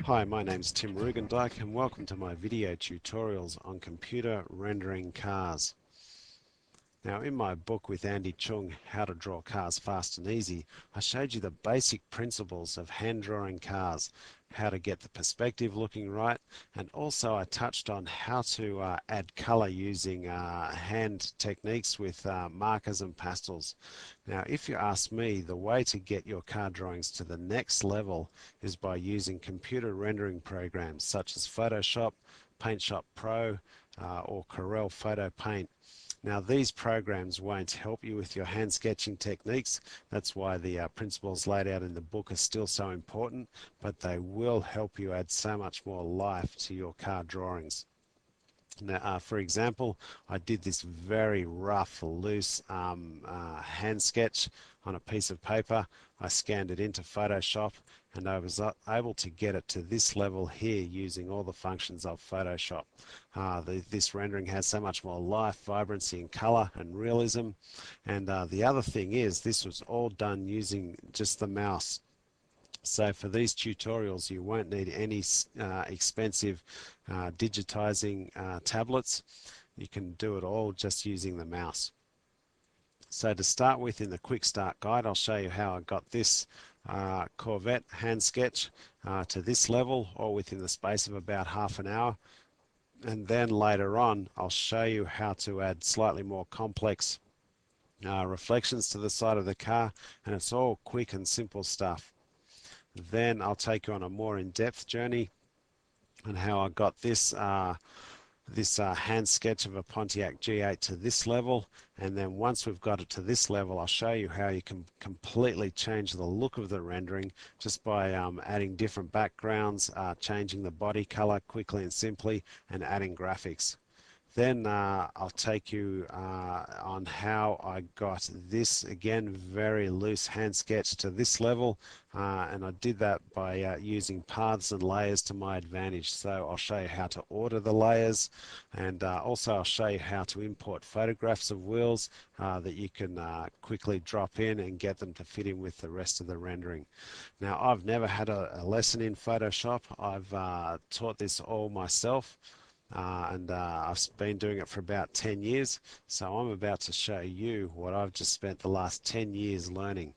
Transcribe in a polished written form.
Hi, my name's Tim Rugendijk and welcome to my video tutorials on computer rendering cars. Now in my book with Andy Chung, How to Draw Cars Fast and Easy, I showed you the basic principles of hand drawing cars, how to get the perspective looking right, and also I touched on how to add color using hand techniques with markers and pastels. Now if you ask me, the way to get your car drawings to the next level is by using computer rendering programs such as Photoshop, PaintShop Pro, or Corel Photo Paint. Now these programs won't help you with your hand sketching techniques. That's why the principles laid out in the book are still so important, but they will help you add so much more life to your car drawings. Now, for example, I did this very rough, loose hand sketch on a piece of paper. I scanned it into Photoshop and I was able to get it to this level here using all the functions of Photoshop. This rendering has so much more life, vibrancy and color and realism. And the other thing is this was all done using just the mouse. So for these tutorials you won't need any expensive digitizing tablets. You can do it all just using the mouse. So to start with, in the quick start guide, I'll show you how I got this Corvette hand sketch to this level, all within the space of about half an hour. And then later on I'll show you how to add slightly more complex reflections to the side of the car, and it's all quick and simple stuff. Then I'll take you on a more in-depth journey on how I got this hand sketch of a Pontiac G8 to this level, and then once we've got it to this level, I'll show you how you can completely change the look of the rendering just by adding different backgrounds, changing the body color quickly and simply, and adding graphics. Then I'll take you on how I got this, again, very loose hand sketch to this level, and I did that by using paths and layers to my advantage. So I'll show you how to order the layers, and also I'll show you how to import photographs of wheels that you can quickly drop in and get them to fit in with the rest of the rendering. Now I've never had a lesson in Photoshop. I've taught this all myself. I've been doing it for about 10 years, so I'm about to show you what I've just spent the last 10 years learning.